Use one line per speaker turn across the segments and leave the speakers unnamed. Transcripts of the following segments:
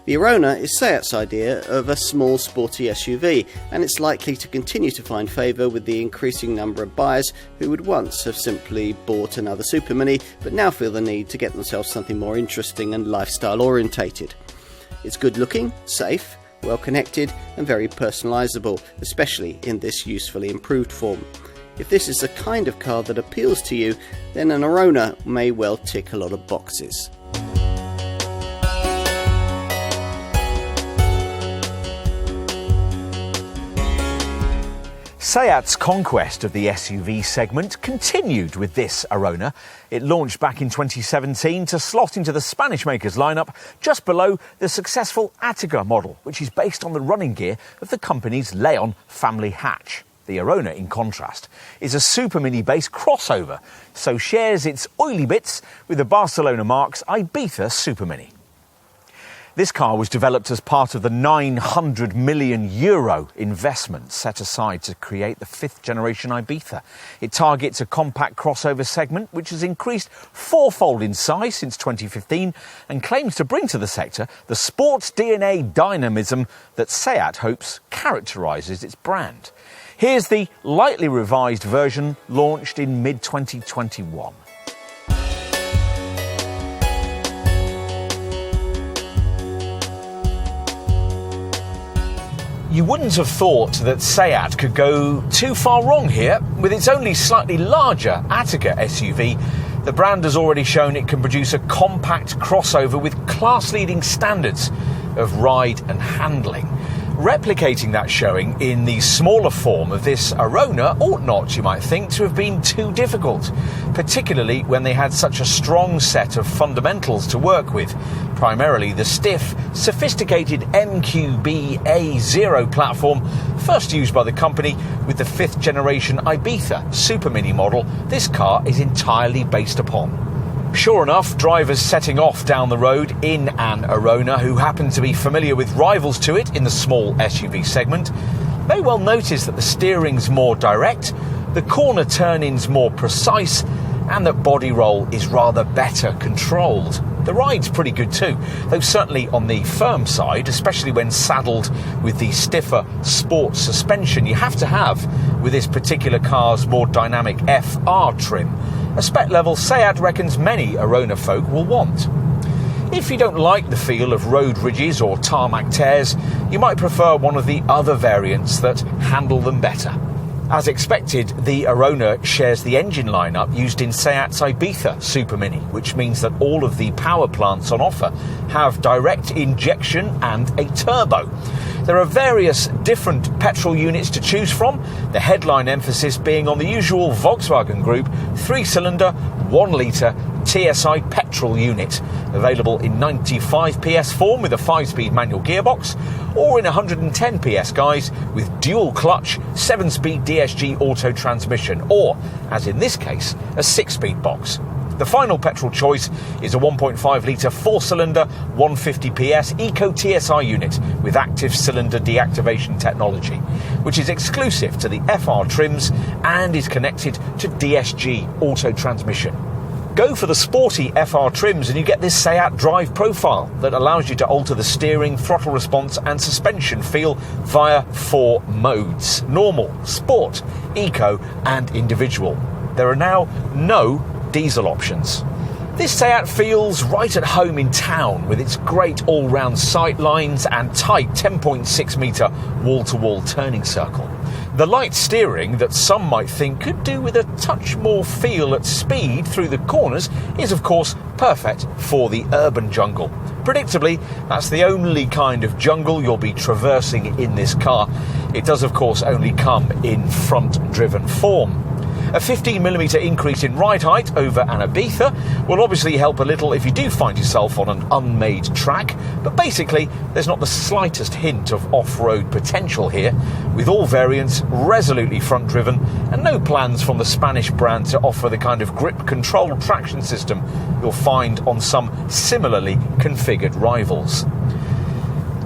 The Arona is Seat's idea of a small sporty SUV, and it's likely to continue to find favour with the increasing number of buyers who would once have simply bought another supermini but now feel the need to get themselves something more interesting and lifestyle-orientated. It's good looking, safe, well connected and very personalisable, especially in this usefully improved form. If this is the kind of car that appeals to you, then an Arona may well tick a lot of boxes.
Seat's conquest of the SUV segment continued with this Arona. It launched back in 2017 to slot into the Spanish maker's lineup just below the successful Attica model, which is based on the running gear of the company's Leon family hatch. The Arona, in contrast, is a supermini-based crossover, so shares its oily bits with the Barcelona marque's Ibiza supermini. This car was developed as part of the €900 million investment set aside to create the fifth generation Ibiza. It targets a compact crossover segment which has increased fourfold in size since 2015 and claims to bring to the sector the sports DNA dynamism that Seat hopes characterises its brand. Here's the lightly revised version launched in mid-2021. You wouldn't have thought that Seat could go too far wrong here. With its only slightly larger Attica SUV, the brand has already shown it can produce a compact crossover with class-leading standards of ride and handling. Replicating that showing in the smaller form of this Arona ought not, you might think, to have been too difficult, particularly when they had such a strong set of fundamentals to work with, primarily the stiff, sophisticated MQB A0 platform, first used by the company with the fifth generation Ibiza supermini model this car is entirely based upon. Sure enough, drivers setting off down the road in an Arona who happen to be familiar with rivals to it in the small SUV segment may well notice that the steering's more direct, the corner turn-in's more precise, and that body roll is rather better controlled. The ride's pretty good too, though certainly on the firm side, especially when saddled with the stiffer sport suspension you have to have with this particular car's more dynamic FR trim, a spec level Seat reckons many Arona folk will want. If you don't like the feel of road ridges or tarmac tears, you might prefer one of the other variants that handle them better. As expected, the Arona shares the engine lineup used in Seat's Ibiza supermini, which means that all of the power plants on offer have direct injection and a turbo. There are various different petrol units to choose from, the headline emphasis being on the usual Volkswagen Group 3-cylinder, 1-litre TSI petrol unit, available in 95 PS form with a 5-speed manual gearbox, or in 110 PS guise with dual clutch 7-speed DSG auto transmission, or, as in this case, a 6-speed box. The final petrol choice is a 1.5-litre 4-cylinder 150 PS Eco TSI unit with active cylinder deactivation technology, which is exclusive to the FR trims and is connected to DSG auto transmission. Go for the sporty FR trims and you get this Seat drive profile that allows you to alter the steering, throttle response and suspension feel via 4 modes: normal, sport, eco and individual. There are now no diesel options. This Seat feels right at home in town with its great all-round sight lines and tight 10.6 metre wall-to-wall turning circle. The light steering that some might think could do with a touch more feel at speed through the corners is of course perfect for the urban jungle. Predictably, that's the only kind of jungle you'll be traversing in this car. It does of course only come in front-driven form. A 15mm increase in ride height over an Ibiza will obviously help a little if you do find yourself on an unmade track, but basically there's not the slightest hint of off-road potential here, with all variants resolutely front-driven and no plans from the Spanish brand to offer the kind of grip-controlled traction system you'll find on some similarly configured rivals.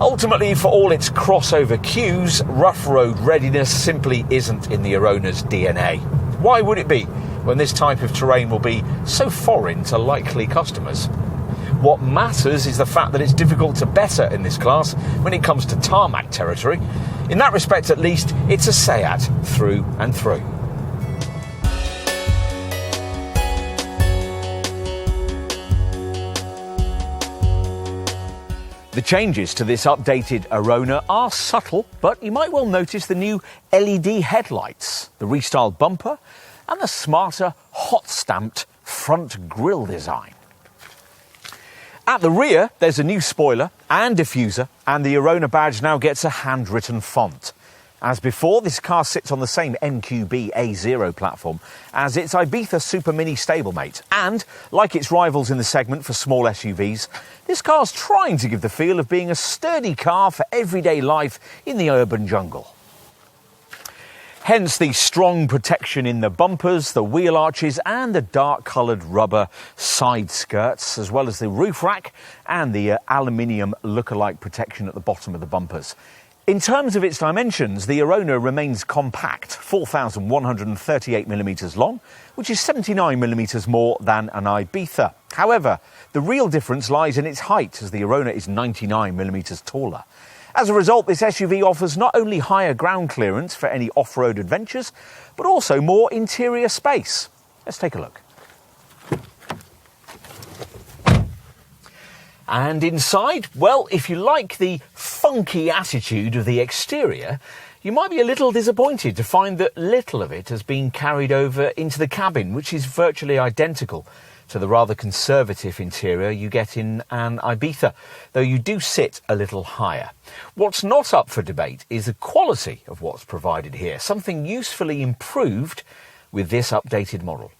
Ultimately, for all its crossover cues, rough road readiness simply isn't in the Arona's DNA. Why would it be, when this type of terrain will be so foreign to likely customers? What matters is the fact that it's difficult to better in this class when it comes to tarmac territory. In that respect, at least, it's a Seat through and through. The changes to this updated Arona are subtle, but you might well notice the new LED headlights, the restyled bumper, and the smarter, hot-stamped front grille design. At the rear, there's a new spoiler and diffuser, and the Arona badge now gets a handwritten font. As before, this car sits on the same MQB A0 platform as its Ibiza Supermini stablemate, and, like its rivals in the segment for small SUVs, this car's trying to give the feel of being a sturdy car for everyday life in the urban jungle. Hence the strong protection in the bumpers, the wheel arches and the dark-coloured rubber side skirts, as well as the roof rack and the aluminium look-alike protection at the bottom of the bumpers. In terms of its dimensions, the Arona remains compact, 4,138mm long, which is 79mm more than an Ibiza. However, the real difference lies in its height, as the Arona is 99mm taller. As a result, this SUV offers not only higher ground clearance for any off-road adventures, but also more interior space. Let's take a look. And inside, well, if you like the funky attitude of the exterior, you might be a little disappointed to find that little of it has been carried over into the cabin, which is virtually identical to the rather conservative interior you get in an Ibiza, though you do sit a little higher. What's not up for debate is the quality of what's provided here, something usefully improved with this updated model.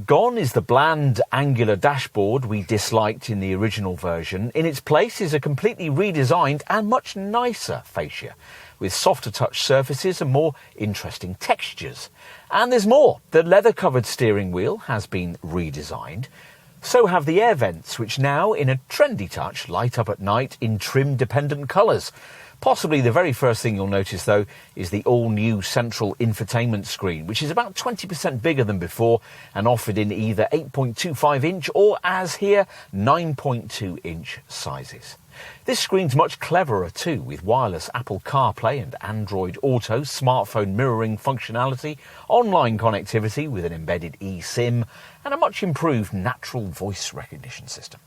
Gone is the bland, angular dashboard we disliked in the original version. In its place is a completely redesigned and much nicer fascia, with softer touch surfaces and more interesting textures. And there's more. The leather-covered steering wheel has been redesigned. So have the air vents, which now, in a trendy touch, light up at night in trim-dependent colours. Possibly the very first thing you'll notice, though, is the all-new central infotainment screen, which is about 20% bigger than before and offered in either 8.25-inch or, as here, 9.2-inch sizes. This screen's much cleverer too, with wireless Apple CarPlay and Android Auto, smartphone mirroring functionality, online connectivity with an embedded eSIM, and a much improved natural voice recognition system.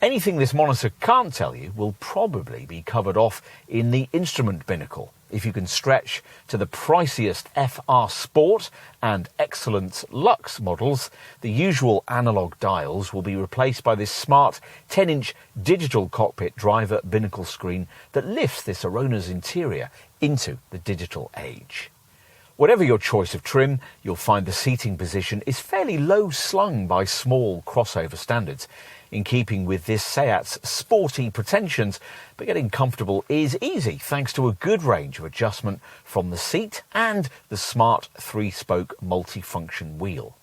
Anything this monitor can't tell you will probably be covered off in the instrument binnacle. If you can stretch to the priciest FR Sport and Excellence Lux models, the usual analog dials will be replaced by this smart 10-inch digital cockpit driver binnacle screen that lifts this Arona's interior into the digital age. Whatever your choice of trim, you'll find the seating position is fairly low slung by small crossover standards, in keeping with this Seat's sporty pretensions, but getting comfortable is easy thanks to a good range of adjustment from the seat and the smart 3-spoke multifunction wheel.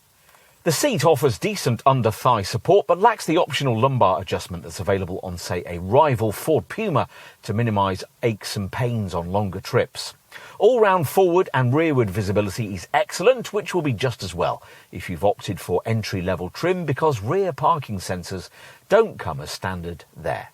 The seat offers decent under-thigh support but lacks the optional lumbar adjustment that's available on, say, a rival Ford Puma to minimise aches and pains on longer trips. All-round forward and rearward visibility is excellent, which will be just as well if you've opted for entry-level trim, because rear parking sensors don't come as standard there.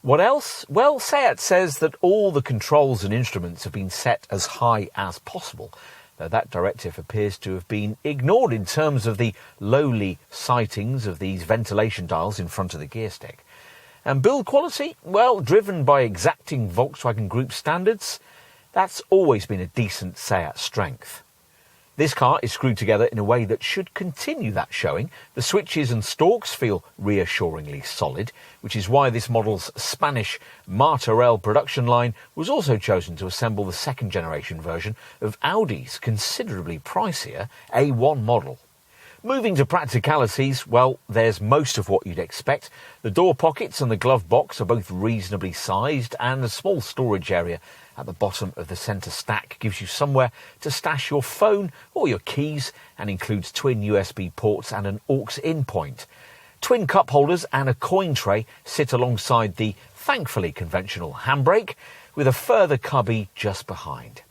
What else? Well, Seat says that all the controls and instruments have been set as high as possible, though that directive appears to have been ignored in terms of the lowly sightings of these ventilation dials in front of the gear stick. And build quality? Well, driven by exacting Volkswagen Group standards, that's always been a decent Seat strength. This car is screwed together in a way that should continue that showing. The switches and stalks feel reassuringly solid, which is why this model's Spanish Martorell production line was also chosen to assemble the second-generation version of Audi's considerably pricier A1 model. Moving to practicalities, well, there's most of what you'd expect. The door pockets and the glove box are both reasonably sized, and a small storage area at the bottom of the centre stack gives you somewhere to stash your phone or your keys, and includes twin USB ports and an aux-in point. Twin cup holders and a coin tray sit alongside the thankfully conventional handbrake, with a further cubby just behind.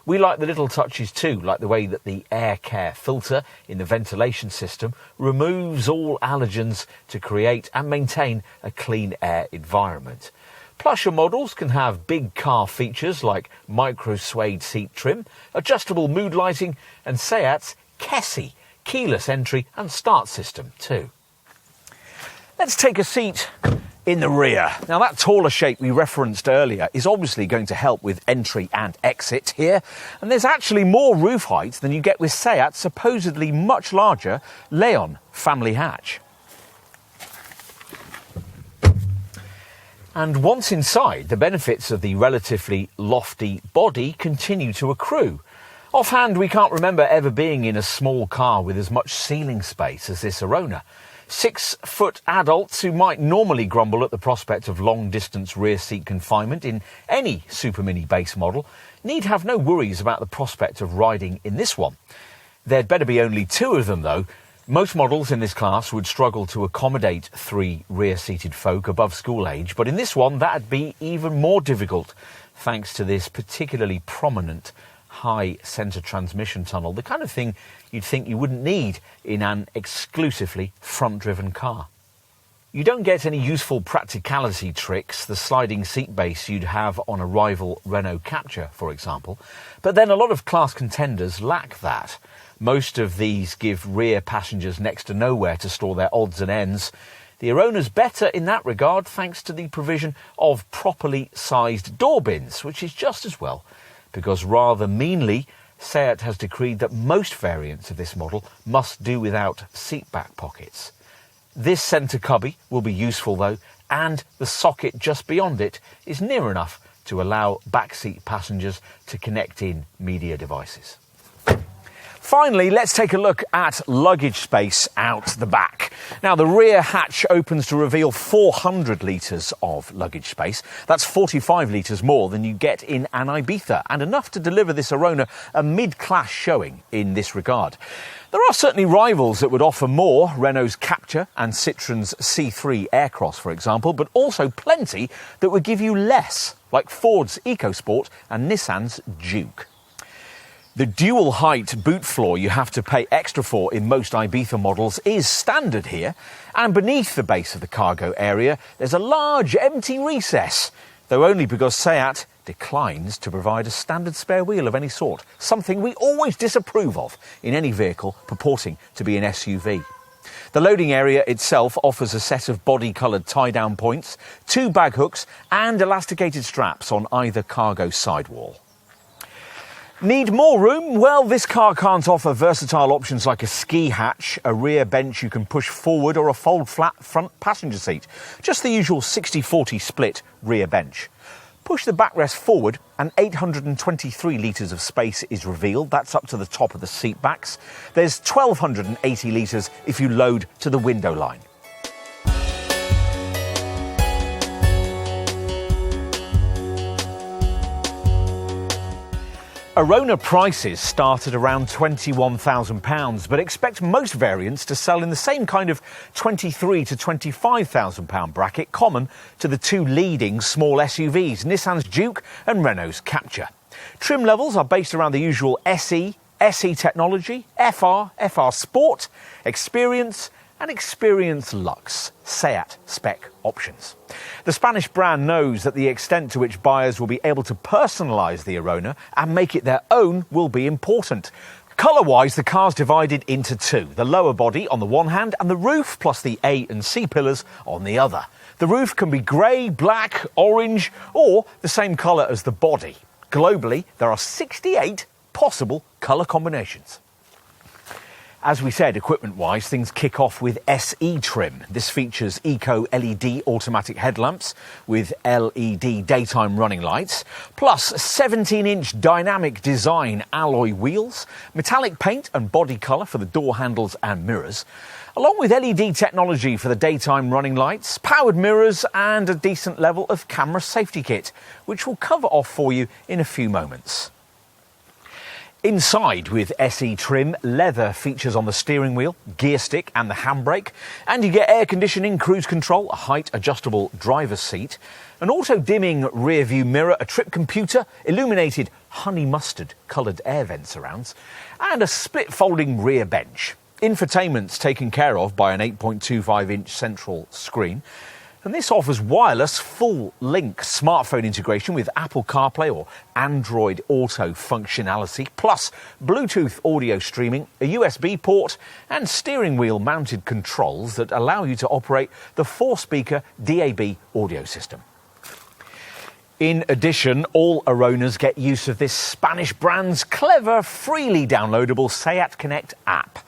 We like the little touches too, like the way that the air care filter in the ventilation system removes all allergens to create and maintain a clean air environment. Plusher models can have big car features like micro suede seat trim, adjustable mood lighting and Seat's Kessie keyless entry and start system too. Let's take a seat in the rear. Now that taller shape we referenced earlier is obviously going to help with entry and exit here, and there's actually more roof height than you get with Seat's supposedly much larger Leon family hatch. And once inside, the benefits of the relatively lofty body continue to accrue. Offhand, we can't remember ever being in a small car with as much ceiling space as this Arona. 6-foot adults who might normally grumble at the prospect of long-distance rear seat confinement in any supermini base model need have no worries about the prospect of riding in this one. There'd better be only 2 of them though. Most models in this class would struggle to accommodate 3 rear-seated folk above school age, but in this one that'd be even more difficult thanks to this particularly prominent high centre transmission tunnel, the kind of thing you'd think you wouldn't need in an exclusively front-driven car. You don't get any useful practicality tricks, the sliding seat base you'd have on a rival Renault Captur, for example, but then a lot of class contenders lack that. Most of these give rear passengers next to nowhere to store their odds and ends. The Arona's better in that regard thanks to the provision of properly sized door bins, which is just as well, because rather meanly, Seat has decreed that most variants of this model must do without seat back pockets. This centre cubby will be useful though, and the socket just beyond it is near enough to allow backseat passengers to connect in media devices. Finally, let's take a look at luggage space out the back. Now, the rear hatch opens to reveal 400 litres of luggage space. That's 45 litres more than you get in an Ibiza, and enough to deliver this Arona a mid-class showing in this regard. There are certainly rivals that would offer more, Renault's Captur and Citroen's C3 Aircross, for example, but also plenty that would give you less, like Ford's EcoSport and Nissan's Juke. The dual height boot floor you have to pay extra for in most Ibiza models is standard here, and beneath the base of the cargo area there's a large empty recess, though only because Seat declines to provide a standard spare wheel of any sort, something we always disapprove of in any vehicle purporting to be an SUV. The loading area itself offers a set of body-coloured tie-down points, 2 bag hooks and elasticated straps on either cargo sidewall. Need more room? Well, this car can't offer versatile options like a ski hatch, a rear bench you can push forward, or a fold-flat front passenger seat. Just the usual 60-40 split rear bench. Push the backrest forward and 823 litres of space is revealed. That's up to the top of the seat backs. There's 1,280 litres if you load to the window line. Arona prices start at around £21,000, but expect most variants to sell in the same kind of £23,000 to £25,000 bracket, common to the 2 leading small SUVs, Nissan's Juke and Renault's Captur. Trim levels are based around the usual SE, SE Technology, FR, FR Sport, Experience and Experience Luxe, Seat spec options. The Spanish brand knows that the extent to which buyers will be able to personalise the Arona and make it their own will be important. Colour-wise, the car's divided into 2, the lower body on the one hand and the roof plus the A and C pillars on the other. The roof can be grey, black, orange or the same colour as the body. Globally, there are 68 possible colour combinations. As we said, equipment-wise, things kick off with SE trim. This features Eco-LED automatic headlamps with LED daytime running lights, plus 17-inch dynamic design alloy wheels, metallic paint and body colour for the door handles and mirrors, along with LED technology for the daytime running lights, powered mirrors and a decent level of camera safety kit, which we'll cover off for you in a few moments. Inside with SE trim, leather features on the steering wheel, gear stick and the handbrake, and you get air conditioning, cruise control, a height adjustable driver's seat, an auto-dimming rear view mirror, a trip computer, illuminated honey mustard coloured air vent surrounds, and a split folding rear bench. Infotainment's taken care of by an 8.25-inch central screen. And this offers wireless full-link smartphone integration with Apple CarPlay or Android Auto functionality, plus Bluetooth audio streaming, a USB port and steering wheel mounted controls that allow you to operate the 4-speaker DAB audio system. In addition, all Aronas get use of this Spanish brand's clever, freely downloadable SEAT Connect app.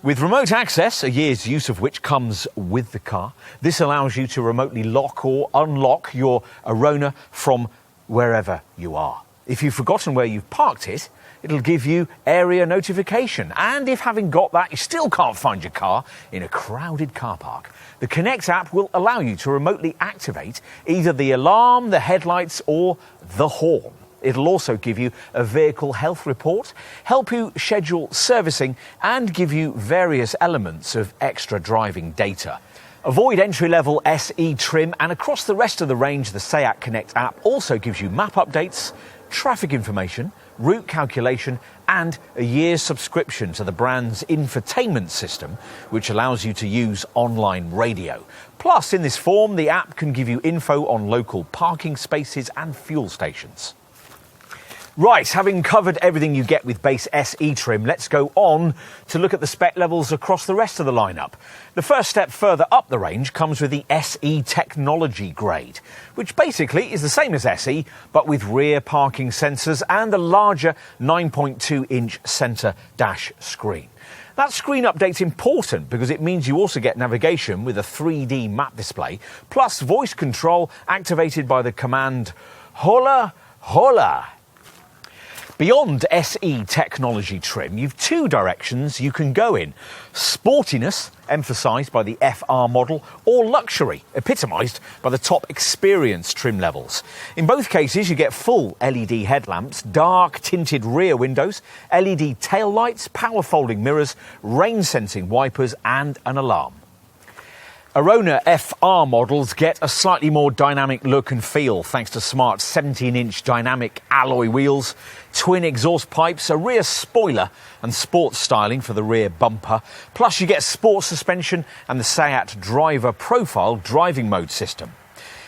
With remote access, a year's use of which comes with the car, this allows you to remotely lock or unlock your Arona from wherever you are. If you've forgotten where you've parked it, it'll give you area notification. And if having got that, you still can't find your car in a crowded car park, the Connect app will allow you to remotely activate either the alarm, the headlights or the horn. It'll also give you a vehicle health report, help you schedule servicing and give you various elements of extra driving data. Avoid entry-level SE trim, and across the rest of the range, the SEAT Connect app also gives you map updates, traffic information, route calculation and a year's subscription to the brand's infotainment system, which allows you to use online radio. Plus, in this form, the app can give you info on local parking spaces and fuel stations. Right, having covered everything you get with base SE trim, let's go on to look at the spec levels across the rest of the lineup. The first step further up the range comes with the SE Technology grade, which basically is the same as SE, but with rear parking sensors and a larger 9.2-inch centre dash screen. That screen update's important because it means you also get navigation with a 3D map display, plus voice control activated by the command Hola, Hola. Beyond SE Technology trim, you've two directions you can go in. Sportiness, emphasised by the FR model, or luxury, epitomised by the top Experience trim levels. In both cases, you get full LED headlamps, dark tinted rear windows, LED tail lights, power folding mirrors, rain sensing wipers and an alarm. Arona FR models get a slightly more dynamic look and feel thanks to smart 17-inch dynamic alloy wheels, twin exhaust pipes, a rear spoiler and sports styling for the rear bumper. Plus you get sports suspension and the SEAT Driver Profile driving mode system.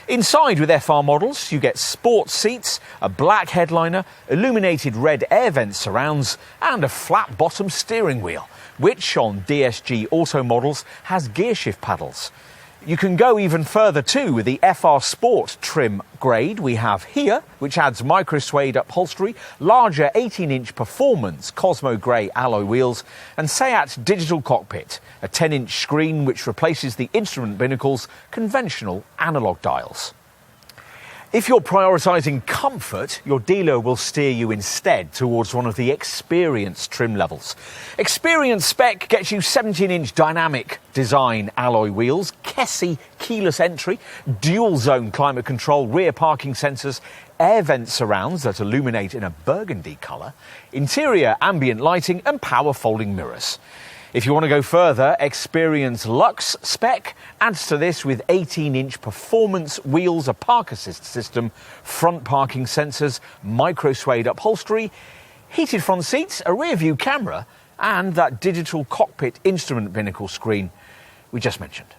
Inside with FR models, you get sports seats, a black headliner, illuminated red air vent surrounds and a flat bottom steering wheel, which on DSG Auto models has gear shift paddles. You can go even further too with the FR Sport trim grade we have here, which adds micro-suede upholstery, larger 18-inch performance Cosmo Grey alloy wheels and SEAT Digital Cockpit, a 10-inch screen which replaces the instrument binnacle's conventional analogue dials. If you're prioritising comfort, your dealer will steer you instead towards one of the Experience trim levels. Experience spec gets you 17-inch dynamic design alloy wheels, Kessie keyless entry, dual zone climate control, rear parking sensors, air vent surrounds that illuminate in a burgundy colour, interior ambient lighting and power folding mirrors. If you want to go further, Experience Luxe spec adds to this with 18-inch performance wheels, a park assist system, front parking sensors, micro-suede upholstery, heated front seats, a rear view camera and that digital cockpit instrument binnacle screen we just mentioned.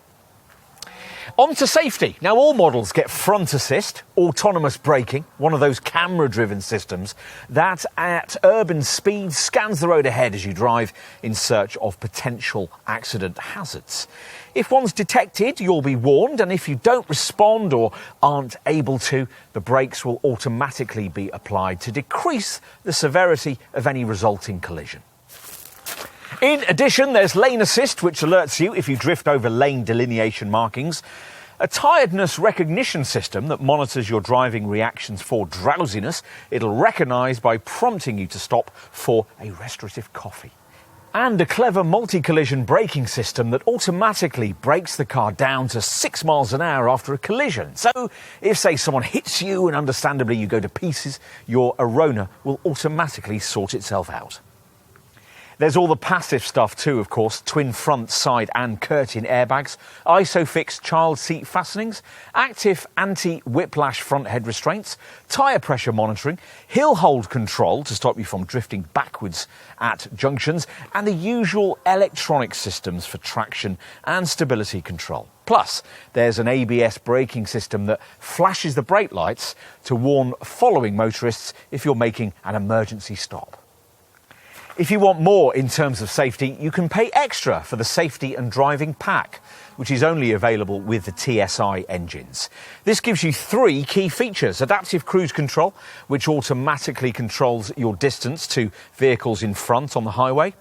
On to safety. Now all models get front assist, autonomous braking, one of those camera-driven systems that at urban speed scans the road ahead as you drive in search of potential accident hazards. If one's detected, you'll be warned, and if you don't respond or aren't able to, the brakes will automatically be applied to decrease the severity of any resulting collision. In addition, there's lane assist, which alerts you if you drift over lane delineation markings, a tiredness recognition system that monitors your driving reactions for drowsiness. It'll recognise by prompting you to stop for a restorative coffee. And a clever multi-collision braking system that automatically brakes the car down to 6 miles an hour after a collision. So if, say, someone hits you and understandably you go to pieces, your Arona will automatically sort itself out. There's all the passive stuff too, of course: twin front, side and curtain airbags, ISOFIX child seat fastenings, active anti-whiplash front head restraints, tyre pressure monitoring, hill hold control to stop you from drifting backwards at junctions, and the usual electronic systems for traction and stability control. Plus, there's an ABS braking system that flashes the brake lights to warn following motorists if you're making an emergency stop. If you want more in terms of safety, you can pay extra for the Safety and Driving Pack, which is only available with the TSI engines. This gives you 3 key features: adaptive cruise control, which automatically controls your distance to vehicles in front on the highway;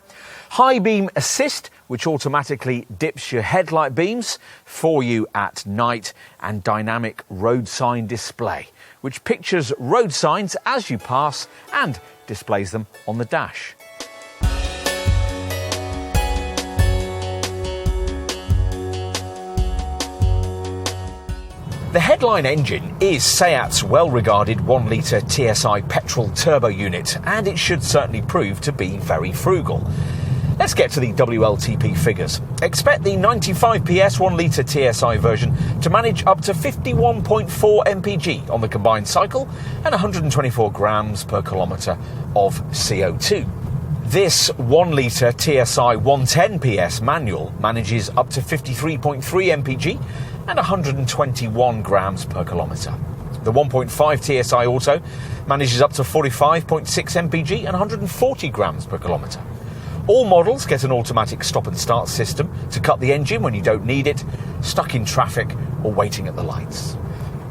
high beam assist, which automatically dips your headlight beams for you at night; and dynamic road sign display, which pictures road signs as you pass and displays them on the dash. The headline engine is SEAT's well-regarded 1-litre TSI petrol turbo unit, and it should certainly prove to be very frugal. Let's get to the WLTP figures. Expect the 95 PS 1-litre TSI version to manage up to 51.4 mpg on the combined cycle and 124 grams per kilometre of CO2. This 1-litre TSI 110 PS manual manages up to 53.3 mpg and 121 grams per kilometre. The 1.5 TSI Auto manages up to 45.6 mpg and 140 grams per kilometre. All models get an automatic stop and start system to cut the engine when you don't need it, stuck in traffic or waiting at the lights.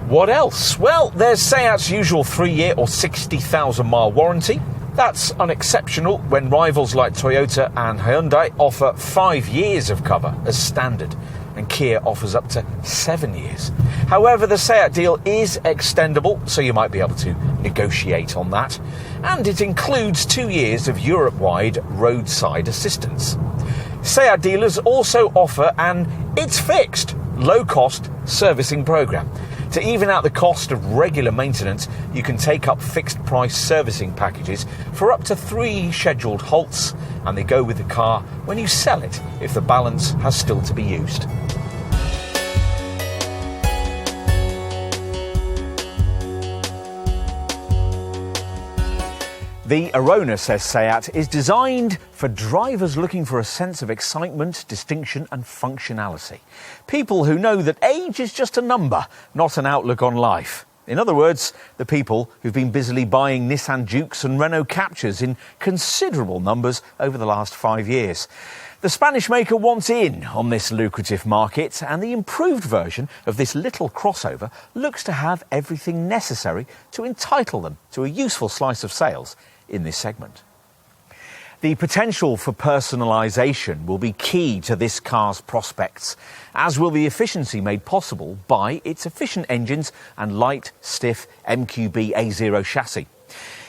What else? Well, there's SEAT's usual 3-year or 60,000 mile warranty. That's unexceptional when rivals like Toyota and Hyundai offer 5 years of cover as standard, and Kia offers up to 7 years. However, the SEAT deal is extendable, so you might be able to negotiate on that, and it includes 2 years of Europe-wide roadside assistance. SEAT dealers also offer an "it's fixed" low-cost servicing programme. To even out the cost of regular maintenance, you can take up fixed-price servicing packages for up to 3 scheduled halts, and they go with the car when you sell it if the balance has still to be used. The Arona, says SEAT, is designed for drivers looking for a sense of excitement, distinction and functionality. People who know that age is just a number, not an outlook on life. In other words, the people who've been busily buying Nissan Jukes and Renault Captures in considerable numbers over the last 5 years. The Spanish maker wants in on this lucrative market, and the improved version of this little crossover looks to have everything necessary to entitle them to a useful slice of sales in this segment. The potential for personalisation will be key to this car's prospects, as will the efficiency made possible by its efficient engines and light, stiff MQB A0 chassis.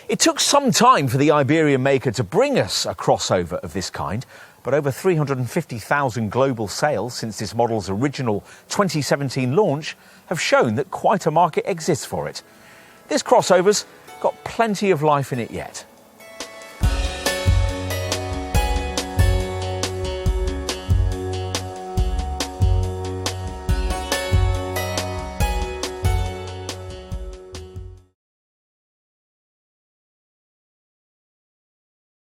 It took some time for the Iberian maker to bring us a crossover of this kind, but over 350,000 global sales since this model's original 2017 launch have shown that quite a market exists for it. This crossover's got plenty of life in it yet.